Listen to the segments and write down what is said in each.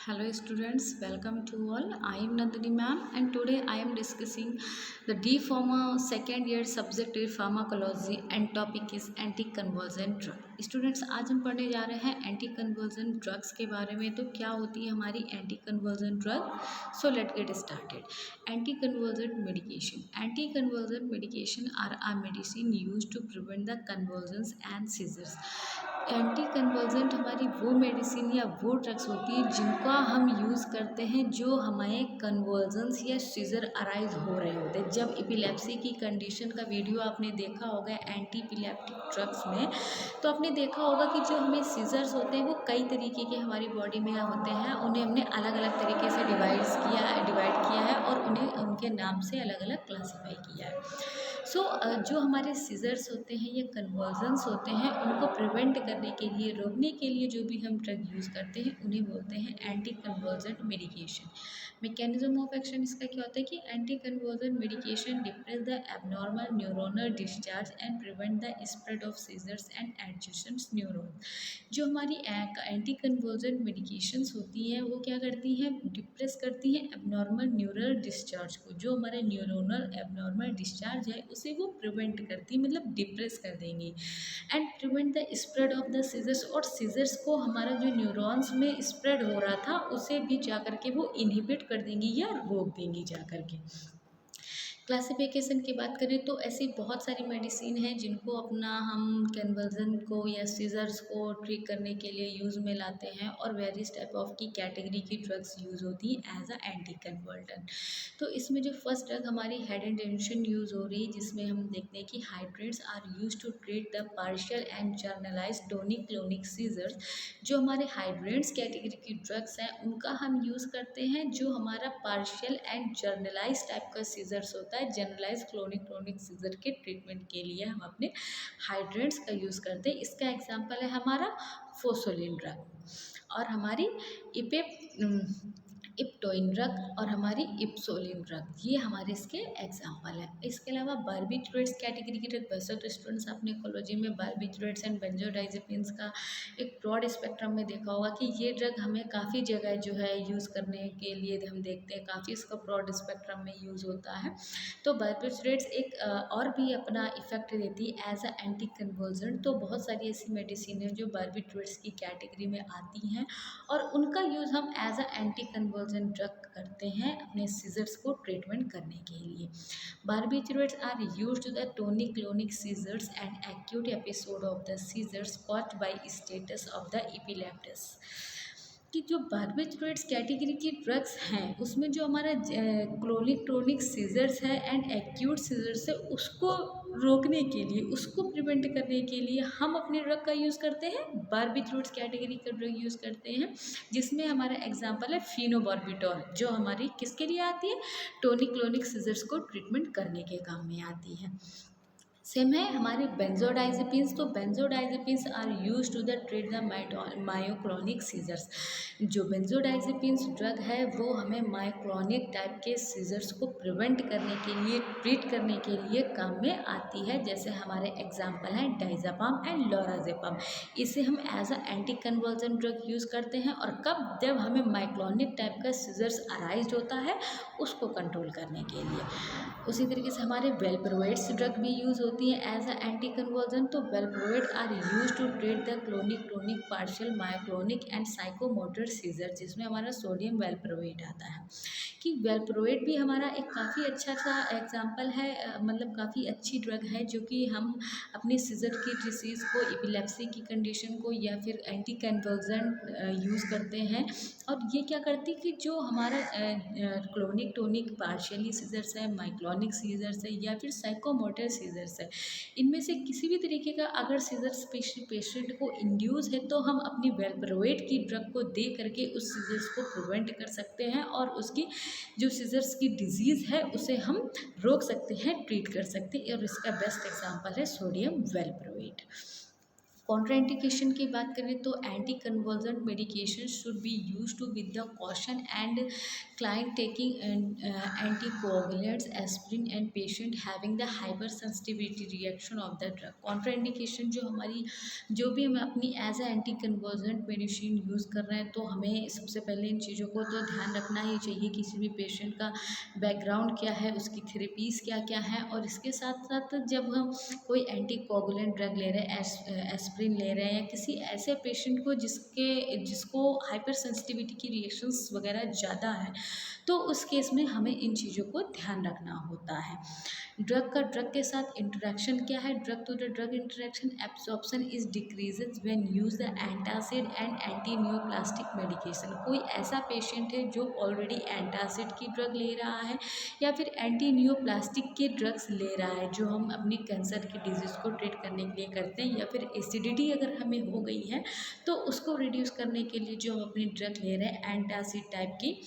Hello students, welcome to all. I am Nandini ma'am and today I am discussing the D Pharma second year subject pharmacology and topic is anticonvulsant drug. Students आज हम पढ़ने जा रहे हैं एंटीकन्वर्जेंट drugs के बारे में। तो क्या होती है हमारी anticonvulsant drug? So let get started. Anticonvulsant medication are a medicine used to prevent the convergence and seizures. Anticonvulsant हमारी वो मेडिसिन या वो ड्रग्स होती है जिनका हम यूज़ करते हैं जो हमें कन्वर्जन्स या सीजर अराइज हो रहे होते हैं। जब एपिलेप्सी की कंडीशन का वीडियो आपने देखा होगा एंटी एपिलेप्टिक ड्रग्स में, तो आपने देखा होगा कि जो हमें सीजर्स होते हैं वो कई तरीके के हमारी बॉडी में होते हैं। उन्हें हमने अलग अलग तरीके से डिवाइड किया है और उन्हें उनके नाम से अलग अलग क्लासीफाई किया है। जो हमारे सीजर्स होते हैं या कन्वर्जन्स होते हैं उनको प्रिवेंट करने के लिए, रोकने के लिए जो भी हम ड्रग यूज़ करते हैं उन्हें बोलते हैं anti convergent medication. Mechanism of action इसका क्या होता है कि anti convergent medication depress the abnormal neuronal discharge and prevent the spread of seizures and adjacent neuron. जो हमारी एंटी कन्वर्जेंट मेडिकेशंस होती हैं वो क्या करती हैं, डिप्रेस करती हैं एबनॉर्मल न्यूरल डिस्चार्ज को। जो हमारे न्यूरोनल एबनॉर्मल डिस्चार्ज है उसे वो प्रिवेंट करती, मतलब डिप्रेस कर देंगी। And prevent the spread of the seizures, और सीजर्स को हमारा जो न्यूरॉन्स में स्प्रेड हो रहा था उसे भी जा कर के वो इनहिबिट कर देंगी या रोक देंगी जा कर के। क्लासिफिकेशन की बात करें तो ऐसी बहुत सारी मेडिसिन हैं जिनको अपना हम कन्वर्जन को या सीजर्स को ट्रीट करने के लिए यूज़ में लाते हैं, और वेरियस टाइप ऑफ की कैटेगरी की ड्रग्स यूज़ होती हैं एज अ एंटी कन्वर्टेंट। तो इसमें जो फर्स्ट ड्रग हमारी हेड एंड टेंशन यूज़ हो रही है, जिसमें हम देखते हैं कि hydrates are use to treat the partial and generalized tonic clonic seizures. जो हमारे हाइड्रेट्स कैटेगरी की ड्रग्स हैं उनका हम यूज़ करते हैं जो हमारा पार्शियल एंड जर्नलाइज टाइप का सीजर्स होता है। जनरलाइज क्लोनिक सीजर के ट्रीटमेंट के लिए हम अपने हाइड्रेट्स का यूज़ करते हैं। इसका एग्जांपल है हमारा फोसोलिन ड्रग और हमारी इप्टोइन ड्रग और हमारी इप्सोलिन ड्रग, ये हमारे इसके एग्जांपल है। इसके अलावा बारबिट्रेट्स कैटेगरी की ड्रग, वैसे तो स्टूडेंट्स आपने इकोलॉजी में बारबिट्रेट्स एंड बेंजोडाइजेपिन्स का एक ब्रॉड स्पेक्ट्रम में देखा होगा कि ये ड्रग हमें काफ़ी जगह जो है यूज़ करने के लिए हम देखते हैं, काफ़ी इसका ब्रॉड स्पेक्ट्रम में यूज़ होता है। तो बारबिट्रेट्स एक और भी अपना इफेक्ट देती है एज अ एंटी कन्वर्जेंट। तो बहुत सारी ऐसी मेडिसिन है जो बारबिट्रेट्स की कैटेगरी में आती हैं और उनका यूज़ हम as a anti convergent drug करते हैं अपने सीजर्स को ट्रीटमेंट करने के लिए। Barbiturates are used to the tonic clonic seizures and acute episode of the seizures caused by status of the epilepticus. कि जो बारबिट्रेट्स कैटेगरी की ड्रग्स हैं उसमें जो हमारा क्लोनिक सीजर्स है एंड एक्यूट सीजर्स है उसको रोकने के लिए, उसको प्रिवेंट करने के लिए हम अपने ड्रग का यूज़ करते हैं, बारबिट्रेट्स कैटेगरी का ड्रग यूज़ करते हैं, जिसमें हमारा एग्जांपल है फिनोबार्बिटॉल, जो हमारी किसके लिए आती है, टोनिक क्लोनिक सीजर्स को ट्रीटमेंट करने के काम में आती है। सेम है हमारे बेंजोडाइजेपिन्स। तो benzodiazepines are use to the treat the myoclonic seizures. जो बेंजोडाइजेपिन्स ड्रग है वो हमें मायोक्लोनिक टाइप के सीजर्स को प्रिवेंट करने के लिए, ट्रीट करने के लिए काम में आती है। जैसे हमारे एग्जांपल हैं डाइज़ापाम एंड लोराज़ेपाम। इसे हम as a anti convergent drug use करते हैं, और कब, जब हमें मायोक्लोनिक टाइप का सीजर्स अराइज होता है उसको कंट्रोल करने के लिए। उसी तरीके से हमारे वेलप्रोवेट्स ड्रग भी यूज़ होती है एज अ एंटी कन्वर्जेंट। तो valproate are use to treat the clonic tonic partial myoclonic and psychomotor seizure, जिसमें हमारा सोडियम वेलप्रोवेट आता है। कि वेलप्रोवेट भी हमारा एक काफ़ी अच्छा सा एग्जांपल है, मतलब काफ़ी अच्छी ड्रग है जो कि हम अपने सीजर की डिसीज़ को, एपिलेप्सी की कंडीशन को या फिर एंटी कन्वर्जेंट यूज़ करते हैं। और ये क्या करती है कि जो हमारा क्लोनिक टोनिक पार्शियली सीजर्स है, माइक्लोनिक सीजर्स है या फिर साइकोमोटर सीजर्स है, इनमें से किसी भी तरीके का अगर सीजर्स पेशेंट को इंड्यूस है तो हम अपनी वेलप्रोवेट की ड्रग को दे करके उस सीजर्स को प्रिवेंट कर सकते हैं और उसकी जो सीजर्स की डिजीज़ है उसे हम रोक सकते हैं, ट्रीट कर सकते हैं। और इसका बेस्ट एग्जांपल है सोडियम वेलप्रोवेट। कॉन्ट्राइंडिकेशन की बात करें तो anti convergent medication should be use to with the caution and client taking anti coagulants aspirin and patient having the hypersensitivity reaction of the drug. Contraindication जो भी हम अपनी as a anti convergent medicine use कर रहे हैं तो हमें सबसे पहले इन चीज़ों को तो ध्यान रखना ही चाहिए। किसी भी पेशेंट का बैकग्राउंड क्या है, उसकी थेरेपीज़ क्या क्या है, और इसके साथ साथ जब हम कोई एंटी कोगुलेंट ड्रग ले रहे हैं, एस्पिरिन ले रहे हैं, या किसी ऐसे पेशेंट को जिसको हाइपर सेंसिटिविटी की रिएक्शंस वगैरह ज़्यादा है, तो उस केस में हमें इन चीज़ों को ध्यान रखना होता है। ड्रग के साथ इंटरेक्शन क्या है? Drug to the drug interaction absorption is decreases when use the antacid and anti neoplastic medication. कोई ऐसा पेशेंट है जो ऑलरेडी एंटासिड की ड्रग ले रहा है या फिर एंटी न्यूप्लास्टिक के ड्रग्स ले रहा है, जो हम अपनी कैंसर की डिजीज़ को ट्रीट करने के लिए करते हैं, या फिर एसिडिटी अगर हमें हो गई है तो उसको रिड्यूस करने के लिए जो हम अपनी ड्रग ले रहे हैं एंटासिड टाइप की,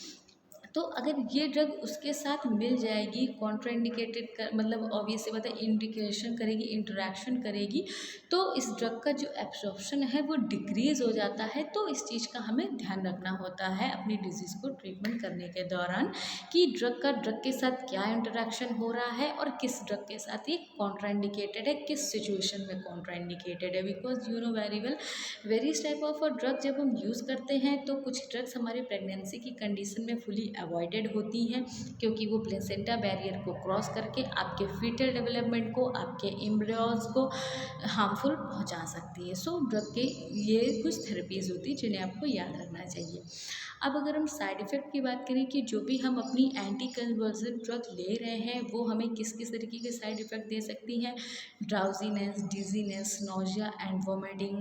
तो अगर ये ड्रग उसके साथ मिल जाएगी, कॉन्ट्राइंडिकेटेड कर मतलब ऑब्वियस सी बात है, इंडिकेशन करेगी, इंटरेक्शन करेगी, तो इस ड्रग का जो एब्जॉर्प्शन है वो डिक्रीज़ हो जाता है। तो इस चीज़ का हमें ध्यान रखना होता है अपनी डिजीज़ को ट्रीटमेंट करने के दौरान कि ड्रग के साथ क्या इंटरेक्शन हो रहा है और किस ड्रग के साथ ये कॉन्ट्राइंडिकेटेड है, किस सिचुएशन में कॉन्ट्राइंडिकेटेड है। Because you know very well various type of drug जब हम यूज़ करते हैं तो कुछ ड्रग्स हमारे प्रेगनेंसी की कंडीशन में फुली अवॉइडेड होती हैं, क्योंकि वो प्लेसेंटा बैरियर को क्रॉस करके आपके फीटल डेवलपमेंट को, आपके एम्ब्रियोज को हार्मफुल पहुंचा सकती है। सो ड्रग के ये कुछ थेरेपीज़ होती है जिन्हें आपको याद रखना चाहिए। अब अगर हम साइड इफ़ेक्ट की बात करें कि जो भी हम अपनी एंटी कन्वर्जन ड्रग ले रहे हैं वो हमें किस किस तरीके के साइड इफ़ेक्ट दे सकती हैं। Drowsiness, dizziness, nausea and vomiting,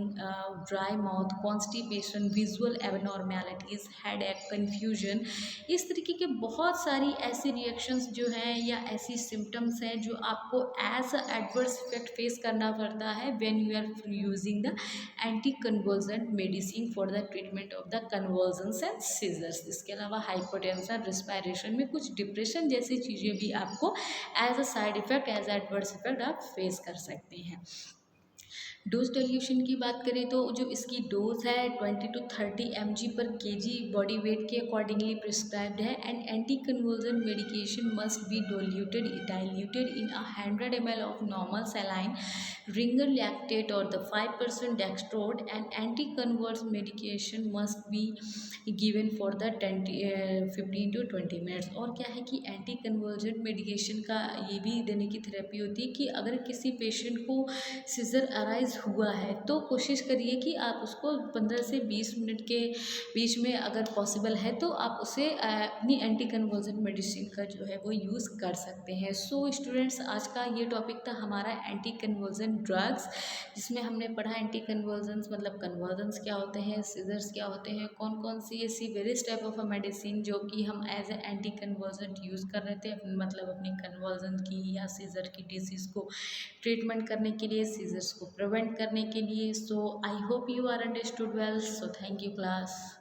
dry mouth, constipation, visual abnormalities, headache, confusion, इस तरीके के बहुत सारी ऐसी रिएक्शंस जो हैं या ऐसी सिम्टम्स हैं जो आपको as a adverse effect face करना पड़ता है when you are using the anti convergent medicine for the treatment of the convergence and seizures. इसके अलावा हाइपोटेंशन, रिस्पायरेशन में कुछ डिप्रेशन जैसी चीज़ें भी आपको as a side effect, as adverse effect आप फेस कर सकते हैं। डोज डाइल्यूशन की बात करें तो जो इसकी डोज है 20 to 30 mg पर केजी बॉडी वेट के अकॉर्डिंगली प्रिस्क्राइब्ड है। And anti conversion medication must be diluted in 100 ml of normal saline ringer lactate or the 5% dextrose, and anti-converse medication must be given for the 15 to 20 minutes। और क्या है कि anti convergent medication का ये भी देने की थेरेपी होती है कि अगर किसी पेशेंट को सीजर अराइज हुआ है तो कोशिश करिए कि आप उसको 15 से 20 मिनट के बीच में अगर पॉसिबल है तो आप उसे अपनी एंटी कन्वर्जेंट मेडिसिन का जो है वो यूज़ कर सकते हैं। सो स्टूडेंट्स, आज का ये टॉपिक था हमारा एंटी कन्वर्जेंट ड्रग्स, जिसमें हमने पढ़ा एंटी कन्वर्जेंस मतलब कन्वर्जेंस क्या होते हैं, सीजर्स क्या होते हैं, कौन कौन सी ऐसी वेरियस टाइप ऑफ मेडिसिन जो कि हम as a anti convergent use कर रहे थे मतलब अपनी कन्वर्जन की या सीजर की डिसीज़ को ट्रीटमेंट करने के लिए, सीजर्स को प्रिवेंट करने के लिए। So I hope you are understood well. So thank you class.